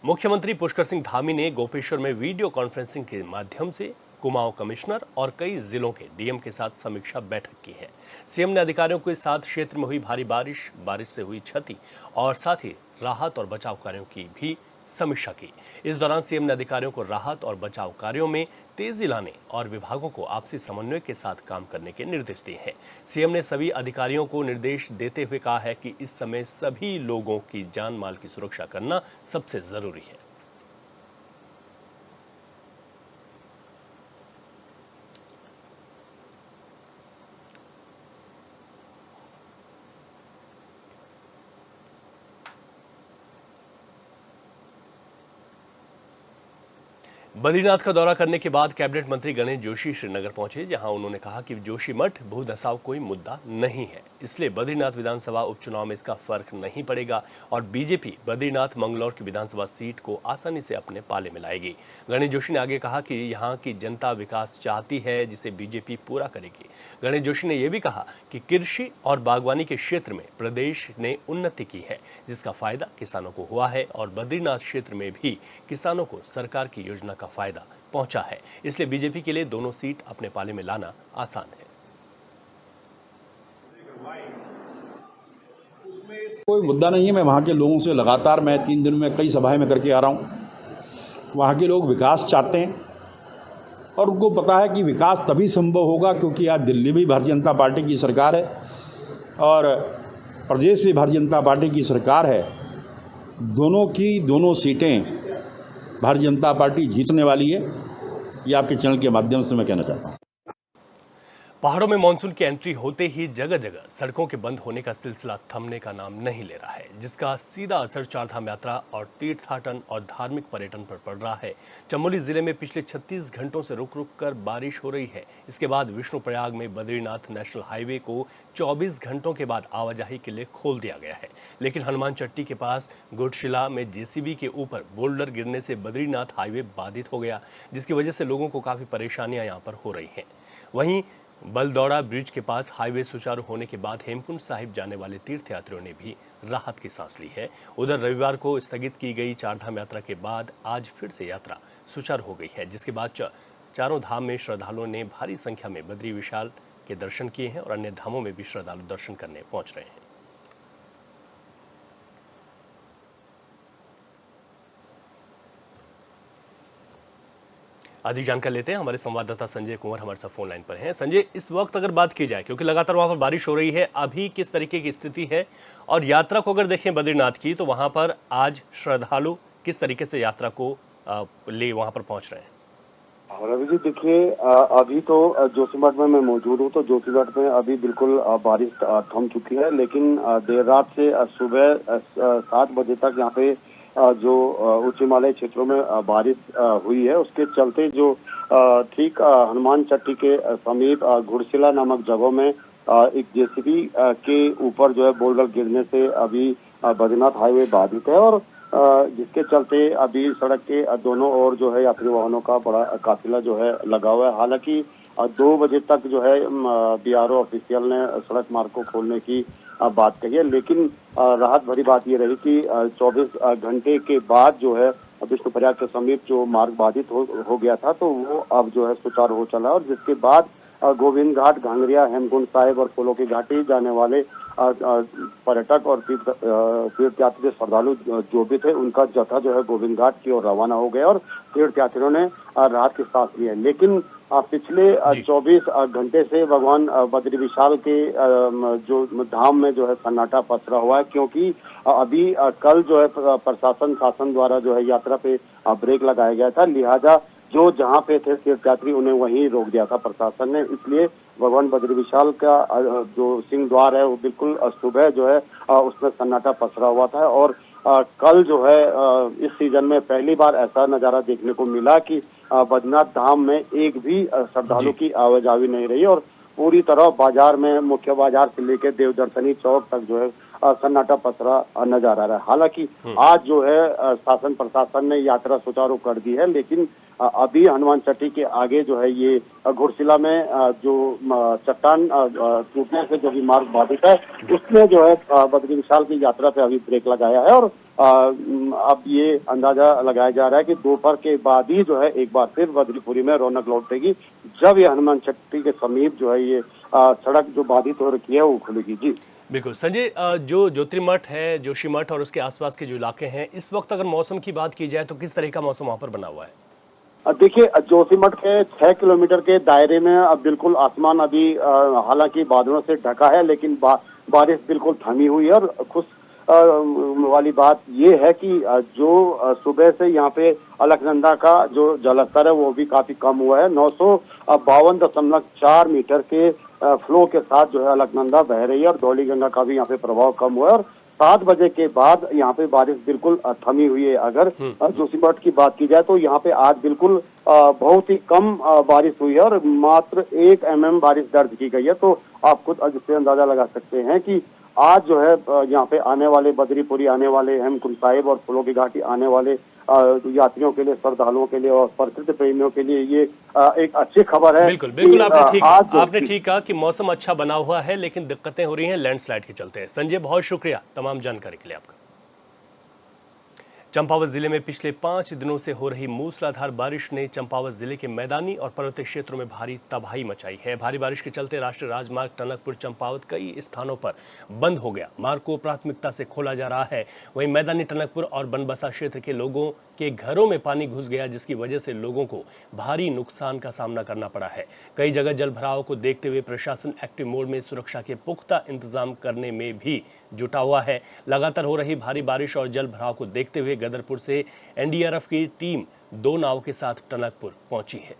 मुख्यमंत्री पुष्कर सिंह धामी ने गोपेश्वर में वीडियो कॉन्फ्रेंसिंग के माध्यम से कुमाऊं कमिश्नर और कई जिलों के डीएम के साथ समीक्षा बैठक की है। सीएम ने अधिकारियों के साथ क्षेत्र में हुई भारी बारिश से हुई क्षति और साथ ही राहत और बचाव कार्यों की भी समीक्षा की। इस दौरान सीएम ने अधिकारियों को राहत और बचाव कार्यों में तेजी लाने और विभागों को आपसी समन्वय के साथ काम करने के निर्देश दिए हैं। सीएम ने सभी अधिकारियों को निर्देश देते हुए कहा है कि इस समय सभी लोगों की जान माल की सुरक्षा करना सबसे जरूरी है। बद्रीनाथ का दौरा करने के बाद कैबिनेट मंत्री गणेश जोशी श्रीनगर पहुंचे, जहां उन्होंने कहा कि जोशीमठ भूधसाव कोई मुद्दा नहीं है, इसलिए बद्रीनाथ विधानसभा उपचुनाव में इसका फर्क नहीं पड़ेगा और बीजेपी बद्रीनाथ मंगलौर की विधानसभा सीट को आसानी से अपने पाले में लाएगी। गणेश जोशी ने आगे कहा कि यहां की जनता विकास चाहती है, जिसे बीजेपी पूरा करेगी। गणेश जोशी ने यह भी कहा कि कृषि और बागवानी के क्षेत्र में प्रदेश ने उन्नति की है, जिसका फायदा किसानों को हुआ है और बद्रीनाथ क्षेत्र में भी किसानों को सरकार की योजना का फायदा पहुंचा है, इसलिए बीजेपी के लिए दोनों सीट अपने पाले में लाना आसान है। कोई मुद्दा नहीं है। मैं वहाँ के लोगों से लगातार 3 दिन में कई सभाएं में करके आ रहा हूँ। वहाँ के लोग विकास चाहते हैं और उनको पता है कि विकास तभी संभव होगा क्योंकि आज दिल्ली भी भारतीय जनता पार्टी की सरकार है और प्रदेश भी भारतीय जनता पार्टी की सरकार है। दोनों सीटें भारतीय जनता पार्टी जीतने वाली है। ये आपके चैनल के माध्यम से मैं कहना चाहता हूँ। पहाड़ों में मानसून की एंट्री होते ही जगह जगह सड़कों के बंद होने का सिलसिला थमने का नाम नहीं ले रहा है, जिसका सीधा असर चारधाम यात्रा और तीर्थाटन और धार्मिक पर्यटन पर पड़ रहा है। चमोली जिले में पिछले 36 घंटों से रुक रुक कर बारिश हो रही है। इसके बाद विष्णुप्रयाग में बद्रीनाथ नेशनल हाईवे को 24 घंटों के बाद आवाजाही के लिए खोल दिया गया है, लेकिन हनुमान चट्टी के पास गुटशिला में जेसीबी के ऊपर बोल्डर गिरने से बद्रीनाथ हाईवे बाधित हो गया, जिसकी वजह से लोगों को काफी परेशानियां यहां पर हो रही हैं। वहीं बलदौड़ा ब्रिज के पास हाईवे सुचारू होने के बाद हेमकुंड साहिब जाने वाले तीर्थयात्रियों ने भी राहत की सांस ली है। उधर रविवार को स्थगित की गई चारधाम यात्रा के बाद आज फिर से यात्रा सुचारू हो गई है, जिसके बाद चारों धाम में श्रद्धालुओं ने भारी संख्या में बद्री विशाल के दर्शन किए हैं और अन्य धामों में भी श्रद्धालु दर्शन करने पहुंच रहे हैं। अधिक जानकारी लेते हैं, हमारे संवाददाता संजय कुंवर हमारे साथ फोन लाइन पर हैं। संजय, इस वक्त अगर बात की जाए, क्योंकि लगातार वहां पर बारिश हो रही है, अभी किस तरीके की स्थिति है और यात्रा को अगर देखें बद्रीनाथ की, तो वहां पर आज श्रद्धालु किस तरीके से यात्रा को ले वहां पर पहुंच रहे हैं? रवि जी, देखिए, अभी तो जोशीमठ में मैं मौजूद हूँ, तो जोशीमठ में अभी बिल्कुल बारिश थम चुकी है, लेकिन देर रात से सुबह 7 बजे तक यहाँ पे जो उच्च हिमालय क्षेत्रों में बारिश हुई है, उसके चलते जो ठीक हनुमान चट्टी के समीप घुड़शिला नामक जगहों में एक जेसीबी के ऊपर जो है बोल्डर गिरने से अभी बद्रीनाथ हाईवे बाधित है और जिसके चलते अभी सड़क के दोनों ओर जो है यात्री वाहनों का बड़ा काफिला जो है लगा हुआ है। हालांकि 2 बजे तक जो है बीआरओ ऑफिशियल ने सड़क मार्ग को खोलने की बात कही है, लेकिन राहत भरी बात ये रही कि 24 घंटे के बाद जो है विष्णुप्रयाग के समीप जो मार्ग बाधित हो गया था, तो वो अब जो है सुचारू हो चला और जिसके बाद गोविंद घाट, घांगरिया, हेमकुंड साहिब और फूलों की घाटी जाने वाले पर्यटक और तीर्थयात्री श्रद्धालु जो भी थे, उनका जत्था जो है गोविंद घाट की ओर रवाना हो गया और तीर्थयात्रियों ने राहत की सांस ली है। लेकिन पिछले 24 घंटे से भगवान बद्री विशाल के जो धाम में जो है सन्नाटा पसरा हुआ है, क्योंकि अभी कल जो है प्रशासन शासन द्वारा जो है यात्रा पे ब्रेक लगाया गया था, लिहाजा जो जहां पे थे तीर्थयात्री उन्हें वहीं रोक दिया था प्रशासन ने। इसलिए भगवान बद्री विशाल का जो सिंह द्वार है वो बिल्कुल सुबह जो है उसमें सन्नाटा पसरा हुआ था और कल जो है इस सीजन में पहली बार ऐसा नजारा देखने को मिला कि बद्रीनाथ धाम में एक भी श्रद्धालु की आवाजाही नहीं रही और पूरी तरह बाजार में, मुख्य बाजार से लेकर देवदर्शनी चौक तक जो है सन्नाटा पसरा नजर आ रहा है। हालांकि आज जो है शासन प्रशासन ने यात्रा सुचारू कर दी है, लेकिन अभी हनुमान चट्टी के आगे जो है ये घुड़शिला में जो चट्टान टूटने से जो भी मार्ग बाधित है, उसमें जो है बद्री विशाल की यात्रा पे अभी ब्रेक लगाया है और अब ये अंदाजा लगाया जा रहा है कि दोपहर के बाद ही जो है एक बार फिर बद्रीपुरी में रौनक लौटेगी, जब ये हनुमान चट्टी के समीप जो है ये सड़क जो बाधित हो रखी है वो खुलेगी। जी बिल्कुल संजय, जो ज्योतिर्मठ है, जोशीमठ और उसके आसपास के जो इलाके हैं, इस वक्त अगर मौसम की बात की जाए तो किस तरह का मौसम वहाँ पर बना हुआ है? देखिए, जोशीमठ के 6 किलोमीटर के दायरे में अब बिल्कुल आसमान अभी हालांकि बादलों से ढका है, लेकिन बारिश बिल्कुल थमी हुई है। और खुश वाली बात ये है कि जो सुबह से यहाँ पे अलकनंदा का जो जलस्तर है वो भी काफी कम हुआ है। 952.4 मीटर के फ्लो के साथ जो है अलकनंदा बह रही है और धौली गंगा का भी यहाँ पे प्रभाव कम हुआ है। और 7 बजे के बाद यहाँ पे बारिश बिल्कुल थमी हुई है। अगर जोशीमठ की बात की जाए तो यहाँ पे आज बिल्कुल बहुत ही कम बारिश हुई है और मात्र 1 mm बारिश दर्ज की गई है। तो आप खुद इससे अंदाजा लगा सकते हैं कि आज जो है यहाँ पे आने वाले बद्रीपुरी आने वाले हेमकुंड साहिब और फूलों की घाटी आने वाले यात्रियों के लिए, श्रद्धालुओं के लिए और प्रकृति प्रेमियों के लिए ये एक अच्छी खबर है। बिल्कुल बिल्कुल, आपने ठीक कहा कि मौसम अच्छा बना हुआ है, लेकिन दिक्कतें हो रही हैं लैंडस्लाइड के चलते। संजय, बहुत शुक्रिया तमाम जानकारी के लिए आपका। चंपावत जिले में पिछले 5 दिनों से हो रही मूसलाधार बारिश ने चंपावत जिले के मैदानी और पर्वतीय क्षेत्रों में भारी तबाही मचाई है। भारी बारिश के चलते राष्ट्रीय राजमार्ग टनकपुर चंपावत कई स्थानों पर बंद हो गया। मार्ग को प्राथमिकता से खोला जा रहा है। वहीं मैदानी टनकपुर और बनबसा क्षेत्र के लोगों के घरों में पानी घुस गया, जिसकी वजह से लोगों को भारी नुकसान का सामना करना पड़ा है। कई जगह जल भराव को देखते हुए प्रशासन एक्टिव मोड में सुरक्षा के पुख्ता इंतजाम करने में भी जुटा हुआ है। लगातार हो रही भारी बारिश और जल भराव को देखते हुए गदरपुर से एनडीआरएफ की टीम 2 नाव के साथ टनकपुर पहुंची है।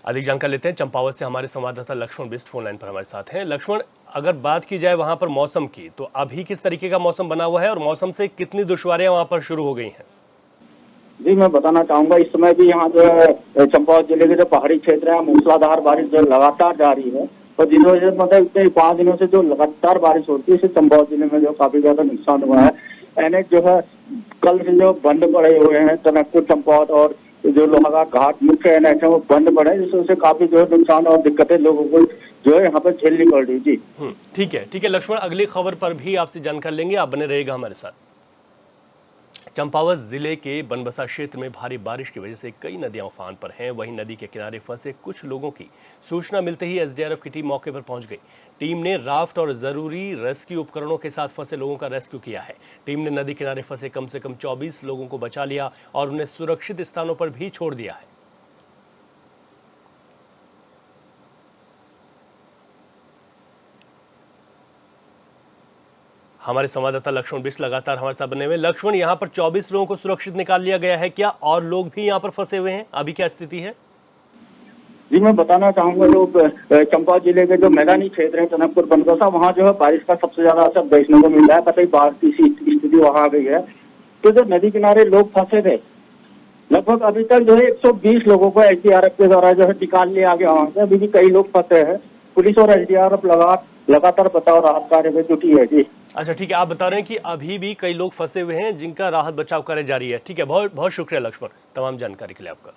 अधिक जानकारी लेते हैं चंपावत से। हमारे संवाददाता लक्ष्मण बिस्ट फोन लाइन पर हमारे साथ हैं। लक्ष्मण, अगर बात की जाए वहां पर मौसम की, तो अभी किस तरीके का मौसम बना हुआ है और मौसम से कितनी दुश्वारियां वहां पर शुरू हो गई हैं? जी, मैं बताना चाहूंगा, इस समय भी यहाँ जो है चंपावत जिले के जो पहाड़ी क्षेत्र है, मूसलाधार बारिश जो लगातार जारी है। और जिस वजह से मतलब इतने 5 दिनों से जो लगातार बारिश होती है, इससे चंपावत जिले में जो काफी ज्यादा नुकसान हुआ है। एनएच जो है कल से जो बंद पड़े हुए हैं, टनकपुर चंपावत और जो लोहा घाट मुख्य एनएच है वो बंद पड़े, जिस वजह से काफी जो है नुकसान और दिक्कतें लोगों को जो है यहाँ पर झेलनी पड़ रही। जी ठीक है लक्ष्मण, अगली खबर पर भी आपसे जानकारी लेंगे, आप बने रहेगा हमारे साथ। चंपावत जिले के बनबसा क्षेत्र में भारी बारिश की वजह से कई नदियां उफान पर हैं। वहीं नदी के किनारे फंसे कुछ लोगों की सूचना मिलते ही एसडीआरएफ की टीम मौके पर पहुंच गई। टीम ने राफ्ट और जरूरी रेस्क्यू उपकरणों के साथ फंसे लोगों का रेस्क्यू किया है। टीम ने नदी किनारे फंसे कम से कम 24 लोगों को बचा लिया और उन्हें सुरक्षित स्थानों पर भी छोड़ दिया है। हमारे संवाददाता लक्ष्मण बिस्ट लगातार हमारे साथ बने हुए। लक्ष्मण, यहाँ पर 24 लोगों को सुरक्षित निकाल लिया गया है क्या, और लोग भी यहाँ पर फंसे हुए हैं? अभी क्या स्थिति है? जी, मैं बताना चाहूंगा, जो चंपावत जिले के जो मैदानी क्षेत्र है टनकपुर बनबसा, वहाँ जो है बारिश का सबसे ज्यादा असर देखने को मिल रहा है। कतई बाढ़ की स्थिति वहाँ आ गई है। तो जो नदी किनारे लोग फंसे थे, लगभग अभी तक जो है 120 लोगों को एसडीआरएफ के द्वारा जो है निकाल लिया गया वहाँ से। अभी भी कई लोग फंसे हैं। पुलिस और एसडीआरएफ लगातार बचाव राहत कार्य में जुटी है। जी अच्छा, ठीक है, आप बता रहे हैं कि अभी भी कई लोग फंसे हुए हैं जिनका राहत बचाव कार्य जारी है। ठीक है, बहुत बहुत शुक्रिया लक्ष्मण तमाम जानकारी के लिए आपका।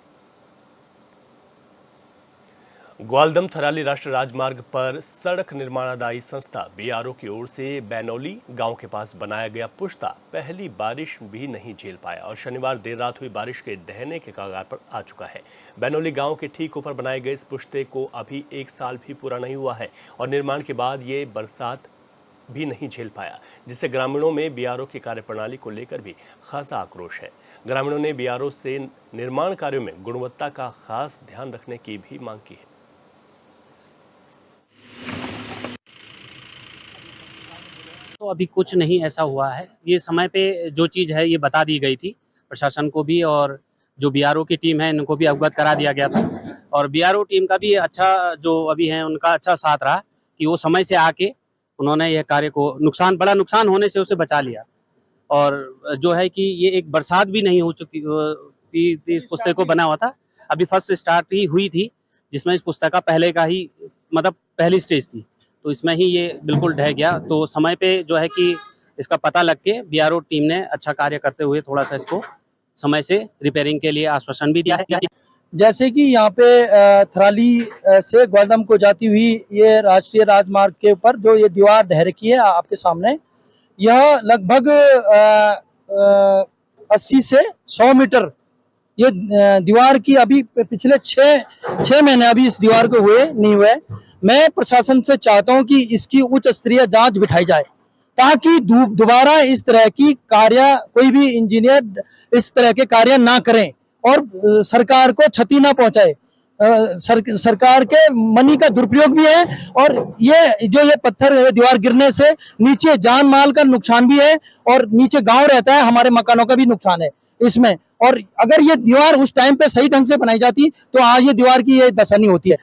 ग्वालदम थराली राष्ट्रीय राजमार्ग पर सड़क निर्माणादायी संस्था बीआरओ की ओर से बैनोली गांव के पास बनाया गया पुश्ता पहली बारिश भी नहीं झेल पाया और शनिवार देर रात हुई बारिश के ढहने के कगार पर आ चुका है। बैनोली गांव के ठीक ऊपर बनाए गए इस पुश्ते को अभी 1 साल भी पूरा नहीं हुआ है और निर्माण के बाद ये बरसात भी नहीं झेल पाया, जिससे ग्रामीणों में बीआरओ की कार्यप्रणाली को लेकर भी खासा आक्रोश है। ग्रामीणों ने बीआरओ से निर्माण कार्यों में गुणवत्ता का खास ध्यान रखने की भी मांग की है। तो अभी कुछ नहीं ऐसा हुआ है। ये समय पे जो चीज़ है ये बता दी गई थी प्रशासन को भी, और जो बीआरओ की टीम है इनको भी अवगत करा दिया गया था। और बीआरओ टीम का भी अच्छा जो अभी है उनका अच्छा साथ रहा कि वो समय से आके उन्होंने यह कार्य को बड़ा नुकसान होने से उसे बचा लिया। और जो है कि ये एक बरसात भी नहीं हो चुकी इस पुस्तक को बना हुआ था। अभी फर्स्ट स्टार्ट ही हुई थी, जिसमें इस पुस्तक का पहले का ही मतलब पहली स्टेज थी, तो इसमें ही ये बिल्कुल ढह गया। तो समय पे जो है कि इसका पता लग के बीआरओ टीम ने अच्छा कार्य करते हुए थोड़ा सा इसको समय से रिपेयरिंग के लिए आश्वासन भी दिया है। जैसे कि यहाँ पे थराली से ग्वालदम को जाती हुई ये राष्ट्रीय राजमार्ग के ऊपर जो ये दीवार ढह रखी है आपके सामने, यह लगभग 80 से 100 मीटर ये दीवार की अभी पिछले छः महीने अभी इस दीवार को नहीं हुए। मैं प्रशासन से चाहता हूं कि इसकी उच्च स्तरीय जांच बिठाई जाए ताकि दोबारा इस तरह की कार्य कोई भी इंजीनियर इस तरह के कार्य ना करें और सरकार को क्षति ना पहुंचाए। सरकार के मनी का दुरुपयोग भी है और ये पत्थर दीवार गिरने से नीचे जान माल का नुकसान भी है और नीचे गांव रहता है, हमारे मकानों का भी नुकसान है इसमें। और अगर ये दीवार उस टाइम पे सही ढंग से बनाई जाती तो आज ये दीवार की ये दशा नहीं होती है।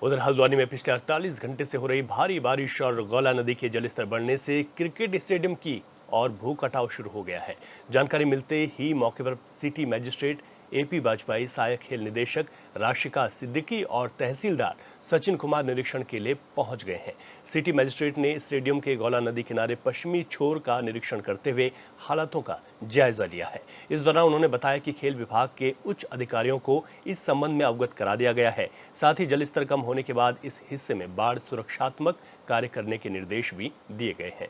उधर हल्द्वानी में पिछले 48 घंटे से हो रही भारी बारिश और गौला नदी के जलस्तर बढ़ने से क्रिकेट स्टेडियम की और भू कटाव शुरू हो गया है। जानकारी मिलते ही मौके पर सिटी मजिस्ट्रेट एपी वाजपेयी, सहायक खेल निदेशक राशिका सिद्दीकी और तहसीलदार सचिन कुमार निरीक्षण के लिए पहुंच गए हैं। सिटी मजिस्ट्रेट ने स्टेडियम के गौला नदी किनारे पश्चिमी छोर का निरीक्षण करते हुए हालातों का जायजा लिया है। इस दौरान उन्होंने बताया कि खेल विभाग के उच्च अधिकारियों को इस संबंध में अवगत करा दिया गया है। साथ ही जलस्तर कम होने के बाद इस हिस्से में बाढ़ सुरक्षात्मक कार्य करने के निर्देश भी दिए गए हैं।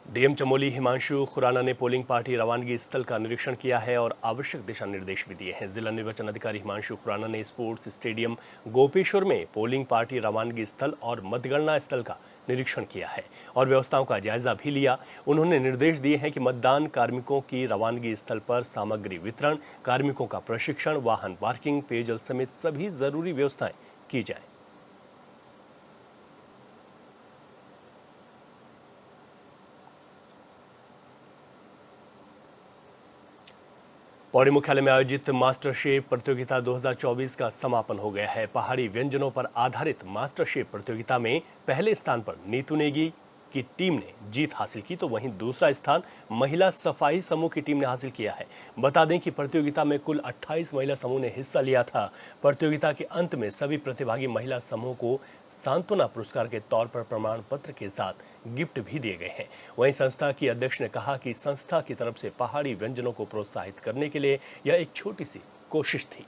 डीएम चमोली हिमांशु खुराना ने पोलिंग पार्टी रवानगी स्थल का निरीक्षण किया है और आवश्यक दिशा निर्देश भी दिए हैं। जिला निर्वाचन अधिकारी हिमांशु खुराना ने स्पोर्ट्स स्टेडियम गोपेश्वर में पोलिंग पार्टी रवानगी स्थल और मतगणना स्थल का निरीक्षण किया है और व्यवस्थाओं का जायजा भी लिया। उन्होंने निर्देश दिए हैं कि मतदान कार्मिकों की रवानगी स्थल पर सामग्री वितरण, कार्मिकों का प्रशिक्षण, वाहन पार्किंग, पेयजल समेत सभी जरूरी व्यवस्थाएं की जाए। पौड़ी मुख्यालय में आयोजित मास्टर शेफ प्रतियोगिता 2024 का समापन हो गया है। पहाड़ी व्यंजनों पर आधारित मास्टर शेफ प्रतियोगिता में पहले स्थान पर नीतू नेगी की टीम ने जीत हासिल की, तो वहीं दूसरा स्थान महिला सफाई समूह की टीम ने हासिल किया है। बता दें कि प्रतियोगिता में कुल 28 महिला समूह ने हिस्सा लिया था। प्रतियोगिता के अंत में सभी प्रतिभागी महिला समूह को सांत्वना पुरस्कार के तौर पर प्रमाण पत्र के साथ गिफ्ट भी दिए गए हैं। वहीं संस्था की अध्यक्ष ने कहा कि संस्था की तरफ से पहाड़ी व्यंजनों को प्रोत्साहित करने के लिए यह एक छोटी सी कोशिश थी।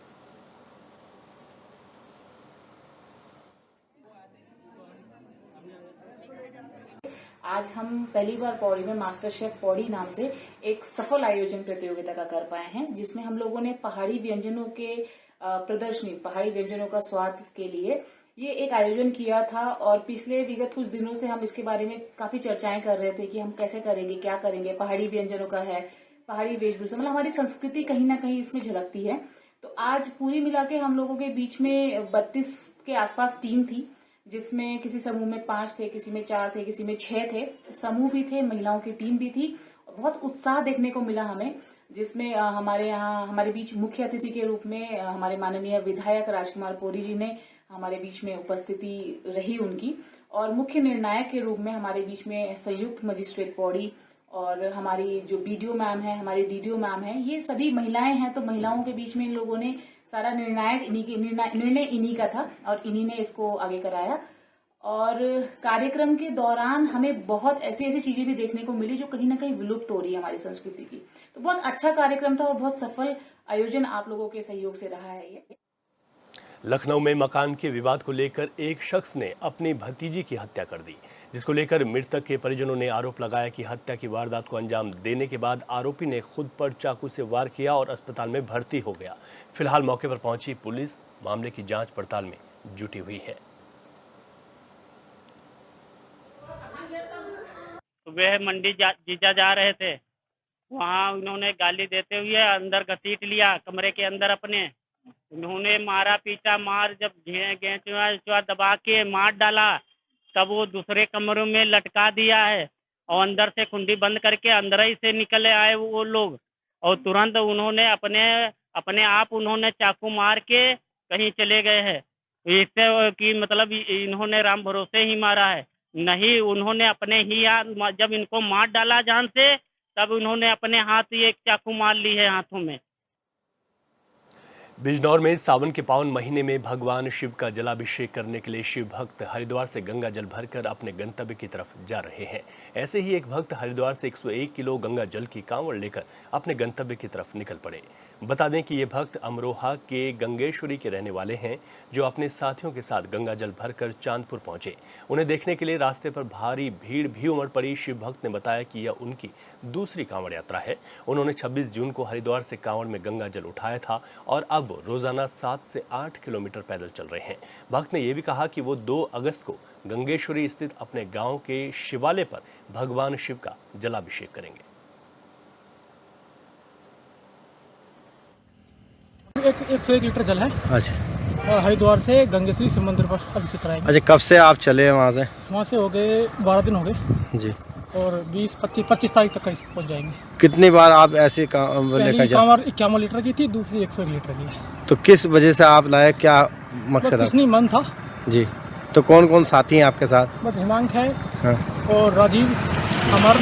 आज हम पहली बार पौड़ी में मास्टर शेफ पौड़ी नाम से एक सफल आयोजन प्रतियोगिता का कर पाए हैं, जिसमें हम लोगों ने पहाड़ी व्यंजनों के प्रदर्शनी, पहाड़ी व्यंजनों का स्वाद के लिए ये एक आयोजन किया था। और पिछले विगत कुछ दिनों से हम इसके बारे में काफी चर्चाएं कर रहे थे कि हम कैसे करेंगे, क्या करेंगे। पहाड़ी व्यंजनों का है, पहाड़ी वेशभूषा, मतलब हमारी संस्कृति कहीं ना कहीं इसमें झलकती है। तो आज पूरी मिला के हम लोगों के बीच में 32 के आसपास टीम थी, जिसमें किसी समूह में 5 थे, किसी में 4 थे, किसी में 6 थे। तो समूह भी थे, महिलाओं की टीम भी थी। बहुत उत्साह देखने को मिला हमें, जिसमें हमारे यहाँ हमारे बीच मुख्य अतिथि के रूप में हमारे माननीय विधायक राजकुमार पोरी जी ने हमारे बीच में उपस्थिति रही उनकी, और मुख्य निर्णायक के रूप में हमारे बीच में संयुक्त मजिस्ट्रेट पौड़ी और हमारी जो बीडीओ मैम है, हमारी डीडीओ मैम है, ये सभी महिलाएं हैं। तो महिलाओं के बीच में इन लोगों ने सारा निर्णय इन्हीं का था और इन्हीं ने इसको आगे कराया। और कार्यक्रम के दौरान हमें बहुत ऐसी ऐसी चीजें भी देखने को मिली जो कहीं ना कहीं विलुप्त हो रही है हमारी संस्कृति की। तो बहुत अच्छा कार्यक्रम था और बहुत सफल आयोजन आप लोगों के सहयोग से रहा है ये। लखनऊ में मकान के विवाद को लेकर एक शख्स ने अपनी भतीजी की हत्या कर दी, जिसको लेकर मृतक के परिजनों ने आरोप लगाया कि हत्या की वारदात को अंजाम देने के बाद आरोपी ने खुद पर चाकू से वार किया और अस्पताल में भर्ती हो गया। फिलहाल मौके पर पहुंची पुलिस मामले की जांच पड़ताल में जुटी हुई है। सुबह मंडी जीजा जा रहे थे, वहाँ उन्होंने गाली देते हुए अंदर घसीट लिया कमरे के अंदर अपने। उन्होंने मारा पीटा, मार जब गेंचुआ दबा के मार डाला, तब वो दूसरे कमरों में लटका दिया है और अंदर से कुंडी बंद करके अंदर ही से निकले आए वो लोग। और तुरंत उन्होंने अपने आप उन्होंने चाकू मार के कहीं चले गए हैं। इससे कि मतलब इन्होंने राम भरोसे ही मारा है, नहीं उन्होंने अपने ही हाथ, जब इनको मार डाला जान से, तब उन्होंने अपने हाथ ही एक चाकू मार ली है हाथों में। बिजनौर में सावन के पावन महीने में भगवान शिव का जलाभिषेक करने के लिए शिव भक्त हरिद्वार से गंगा जल भरकर अपने गंतव्य की तरफ जा रहे हैं। ऐसे ही एक भक्त हरिद्वार से 101 किलो गंगा जल की कांवड़ लेकर अपने गंतव्य की तरफ निकल पड़े। बता दें कि ये भक्त अमरोहा के गंगेश्वरी के रहने वाले हैं, जो अपने साथियों के साथ गंगा जल भरकर चांदपुर पहुंचे। उन्हें देखने के लिए रास्ते पर भारी भीड़ भी उमड़ पड़ी। शिव भक्त ने बताया कि यह उनकी दूसरी कांवड़ यात्रा है। उन्होंने 26 जून को हरिद्वार से कांवड़ में गंगा जल उठाया था और अब वो रोजाना 7 से 8 किलोमीटर पैदल चल रहे हैं। भक्त ने यह भी कहा कि वो 2 अगस्त को गंगेश्वरी स्थित अपने गांव के शिवालय पर भगवान शिव का जलाभिषेक करेंगे। 101 लीटर जल है। अच्छा, और हरिद्वार से गंगेश्वरी शिव मंदिर पर अभिषेक कराएंगे। अच्छा, कब से आप चले वहाँ से? वहाँ से हो गए 12 दिन हो गए जी। और 25 तारीख तक करीब पहुँच जाएंगे। कितनी बार आप ऐसे लेकर पहली जा? कांवड़ 51 लीटर की थी, दूसरी 101 लीटर की है। तो किस वजह से आप लाए, क्या मकसद है? कुछ नहीं, मन था जी। तो कौन कौन साथी हैं आपके साथ? बस हिमांक है हाँ। और राजीव, अमर,